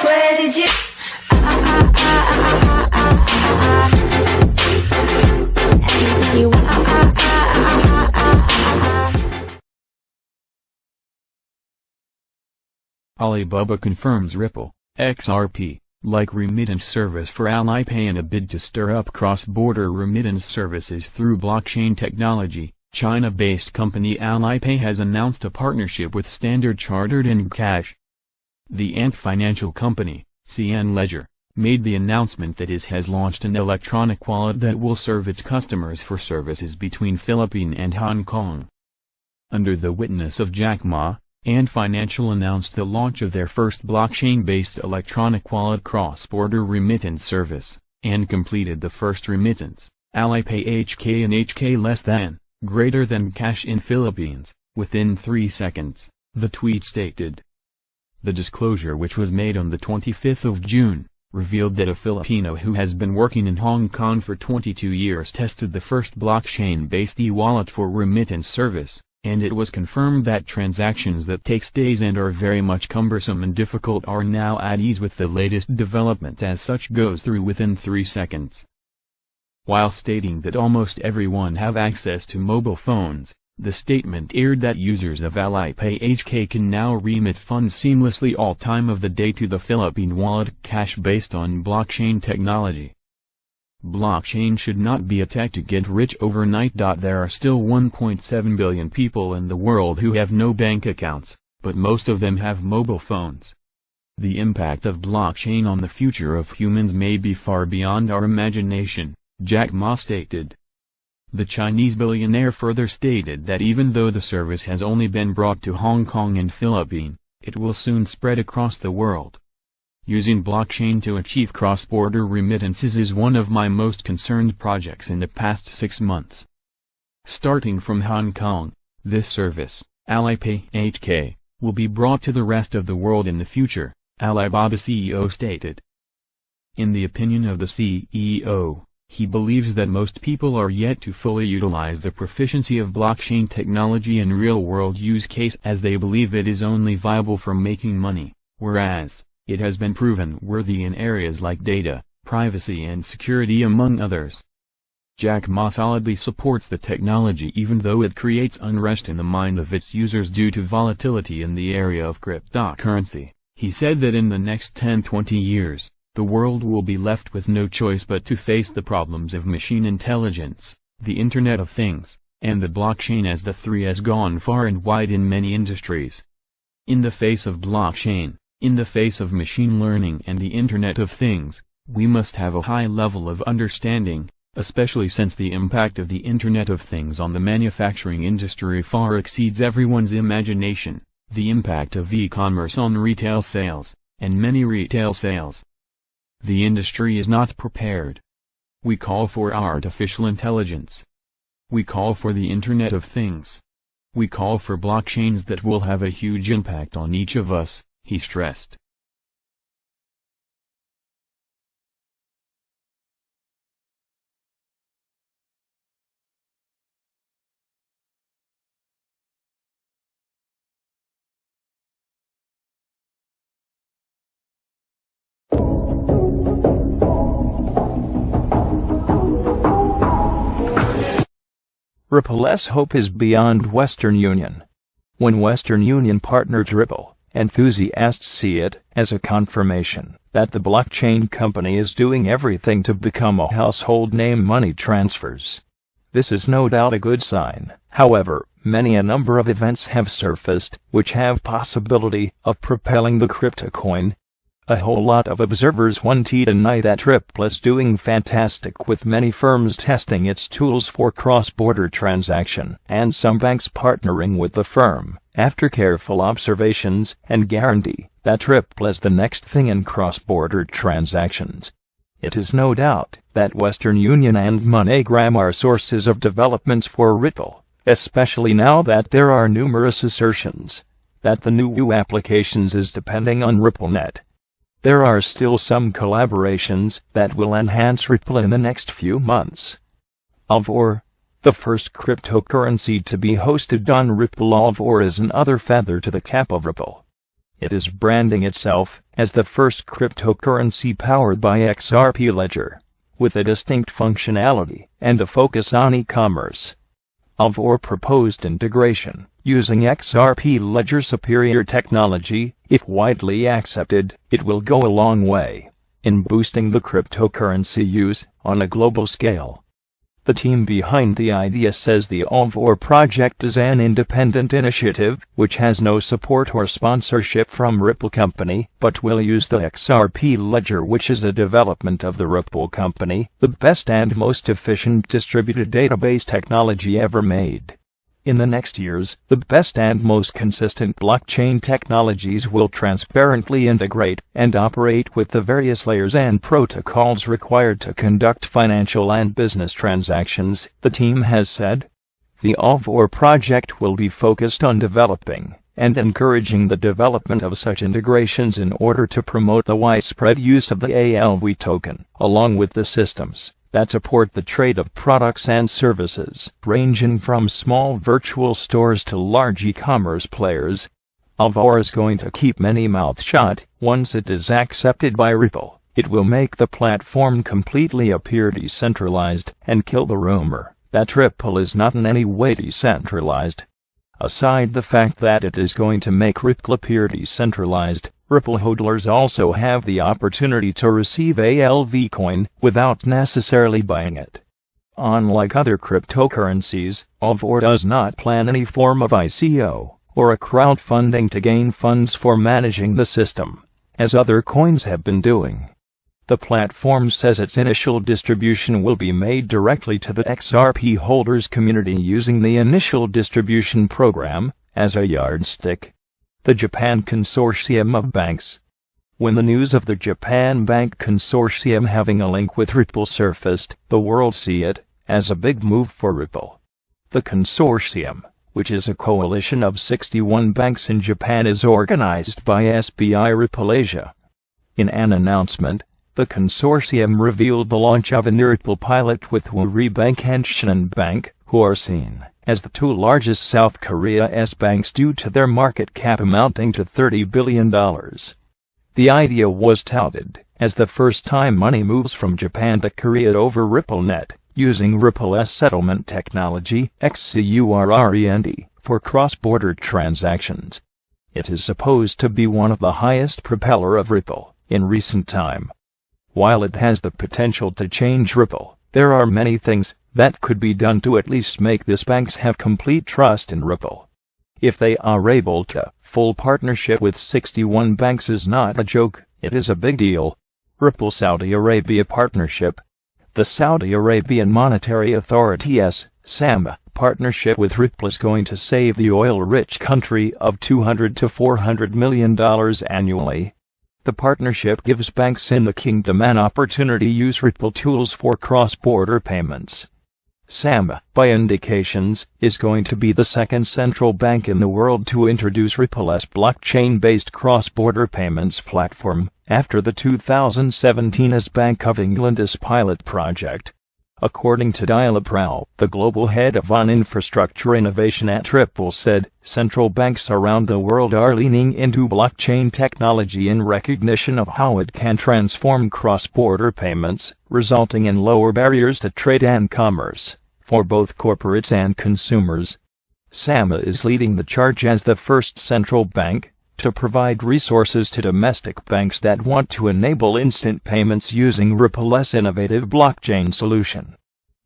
Where did you? Anything you want. Alibaba confirms Ripple, XRP, like remittance service for Alipay in a bid to stir up cross-border remittance services through blockchain technology. China-based company Alipay has announced a partnership with Standard Chartered and Cash. The Ant financial company, CN Ledger, made the announcement that it has launched an electronic wallet that will serve its customers for services between Philippines and Hong Kong. Under the witness of Jack Ma, Ant Financial announced the launch of their first blockchain-based electronic wallet cross-border remittance service, and completed the first remittance, Alipay HK and HK less than, greater than cash in Philippines, within 3 seconds, the tweet stated. The disclosure, which was made on the 25th of June, revealed that a Filipino who has been working in Hong Kong for 22 years tested the first blockchain-based e-wallet for remittance service, and it was confirmed that transactions that takes days and are very much cumbersome and difficult are now at ease with the latest development, as such goes through within 3 seconds. While stating that almost everyone have access to mobile phones, the statement aired that users of Alipay HK can now remit funds seamlessly all time of the day to the Philippine wallet cash based on blockchain technology. Blockchain should not be a tech to get rich overnight. There are still 1.7 billion people in the world who have no bank accounts, but most of them have mobile phones. The impact of blockchain on the future of humans may be far beyond our imagination, Jack Ma stated. The Chinese billionaire further stated that even though the service has only been brought to Hong Kong and Philippines, it will soon spread across the world. Using blockchain to achieve cross-border remittances is one of my most concerned projects in the past 6 months. Starting from Hong Kong, this service, Alipay HK, will be brought to the rest of the world in the future, Alibaba CEO stated. In the opinion of the CEO, he believes that most people are yet to fully utilize the proficiency of blockchain technology in real-world use case, as they believe it is only viable for making money, whereas it has been proven worthy in areas like data, privacy and security among others. Jack Ma solidly supports the technology even though it creates unrest in the mind of its users due to volatility in the area of cryptocurrency. He said that in the next 10-20 years, the world will be left with no choice but to face the problems of machine intelligence, the Internet of Things, and the blockchain, as the three has gone far and wide in many industries. In the face of blockchain, in the face of machine learning and the Internet of Things, we must have a high level of understanding, especially since the impact of the Internet of Things on the manufacturing industry far exceeds everyone's imagination, the impact of e-commerce on retail sales, and many retail sales. The industry is not prepared. We call for artificial intelligence. We call for the Internet of Things. We call for blockchains that will have a huge impact on each of us, he stressed. Ripple's hope is beyond Western Union. When Western Union partnered Ripple, enthusiasts see it as a confirmation that the blockchain company is doing everything to become a household name money transfers. This is no doubt a good sign. However, a number of events have surfaced which have possibility of propelling the crypto coin. A whole lot of observers want to deny that Ripple is doing fantastic, with many firms testing its tools for cross-border transaction and some banks partnering with the firm, after careful observations, and guarantee that Ripple is the next thing in cross-border transactions. It is no doubt that Western Union and MoneyGram are sources of developments for Ripple, especially now that there are numerous assertions that the new applications is depending on RippleNet. There are still some collaborations that will enhance Ripple in the next few months. Alvor, the first cryptocurrency to be hosted on Ripple. Alvor is another feather to the cap of Ripple. It is branding itself as the first cryptocurrency powered by XRP ledger, with a distinct functionality and a focus on e-commerce. Of or proposed integration, using XRP ledger superior technology, if widely accepted, it will go a long way in boosting the cryptocurrency use on a global scale. The team behind the idea says the OVOR project is an independent initiative which has no support or sponsorship from Ripple Company, but will use the XRP ledger, which is a development of the Ripple Company, the best and most efficient distributed database technology ever made. In the next years, the best and most consistent blockchain technologies will transparently integrate and operate with the various layers and protocols required to conduct financial and business transactions, the team has said. The OVOR project will be focused on developing and encouraging the development of such integrations in order to promote the widespread use of the ALV token, along with the systems that support the trade of products and services, ranging from small virtual stores to large e-commerce players. OVOR is going to keep many mouths shut. Once it is accepted by Ripple, it will make the platform completely appear decentralized and kill the rumor that Ripple is not in any way decentralized. Aside the fact that it is going to make Ripple appear decentralized, Ripple hodlers also have the opportunity to receive ALV coin without necessarily buying it. Unlike other cryptocurrencies, OVOR does not plan any form of ICO or a crowdfunding to gain funds for managing the system, as other coins have been doing. The platform says its initial distribution will be made directly to the XRP holders community using the initial distribution program as a yardstick. The Japan Consortium of Banks. When the news of the Japan Bank Consortium having a link with Ripple surfaced, the world see it as a big move for Ripple. The consortium, which is a coalition of 61 banks in Japan, is organized by SBI Ripple Asia. In an announcement, the consortium revealed the launch of a Ripple pilot with Woori Bank and Shinhan Bank, who are seen as the two largest South Korea's banks due to their market cap amounting to $30 billion. The idea was touted as the first time money moves from Japan to Korea over RippleNet, using Ripple's settlement technology, XCURREND, for cross-border transactions. It is supposed to be one of the highest propeller of Ripple in recent time. While it has the potential to change Ripple, there are many things that could be done to at least make these banks have complete trust in Ripple. If they are able to, full partnership with 61 banks is not a joke, it is a big deal. Ripple Saudi Arabia partnership. The Saudi Arabian Monetary Authority's SAM partnership with Ripple is going to save the oil-rich country of $200 to $400 million annually. The partnership gives banks in the kingdom an opportunity to use Ripple tools for cross-border payments. SAM, by indications, is going to be the second central bank in the world to introduce Ripple's blockchain-based cross-border payments platform, after the 2017's Bank of England's pilot project. According to Dilip Rao, the global head of infrastructure innovation at Ripple, said, central banks around the world are leaning into blockchain technology in recognition of how it can transform cross-border payments, resulting in lower barriers to trade and commerce, for both corporates and consumers. SAM is leading the charge as the first central bank to provide resources to domestic banks that want to enable instant payments using Ripple's innovative blockchain solution.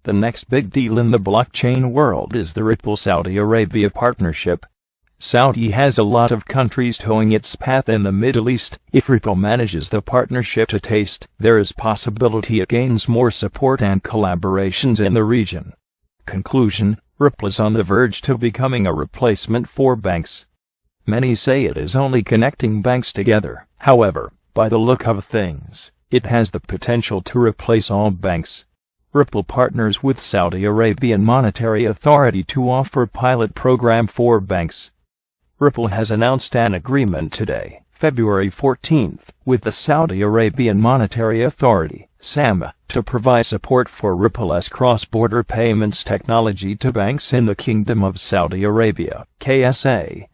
The next big deal in the blockchain world is the Ripple Saudi Arabia partnership. Saudi has a lot of countries towing its path in the Middle East. If Ripple manages the partnership to taste, there is possibility it gains more support and collaborations in the region. Conclusion: Ripple is on the verge to becoming a replacement for banks. Many say it is only connecting banks together. However, by the look of things, it has the potential to replace all banks. Ripple partners with Saudi Arabian Monetary Authority to offer pilot program for banks. Ripple has announced an agreement today, February 14th, with the Saudi Arabian Monetary Authority, SAM, to provide support for Ripple's cross-border payments technology to banks in the Kingdom of Saudi Arabia, KSA.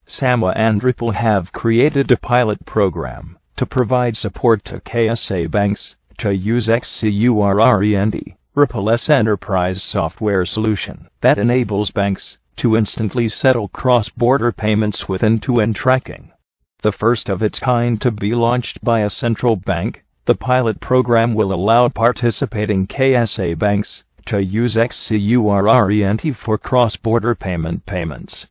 SAMA and Ripple have created a pilot program to provide support to KSA banks to use XCURRENT, Ripple's enterprise software solution that enables banks to instantly settle cross-border payments with end-to-end tracking. The first of its kind to be launched by a central bank, the pilot program will allow participating KSA banks to use XCURRENT for cross-border payments.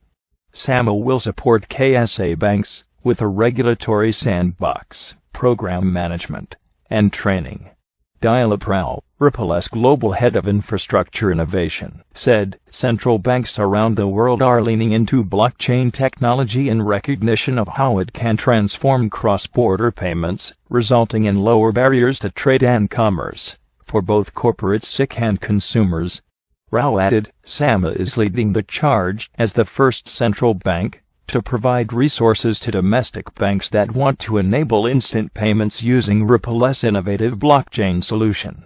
SAMA will support KSA banks with a regulatory sandbox, program management, and training. Dilip Rao, Ripple's global head of infrastructure innovation, said central banks around the world are leaning into blockchain technology in recognition of how it can transform cross-border payments, resulting in lower barriers to trade and commerce for both corporates and consumers. Rao added, SAMA is leading the charge as the first central bank to provide resources to domestic banks that want to enable instant payments using Ripple's innovative blockchain solution.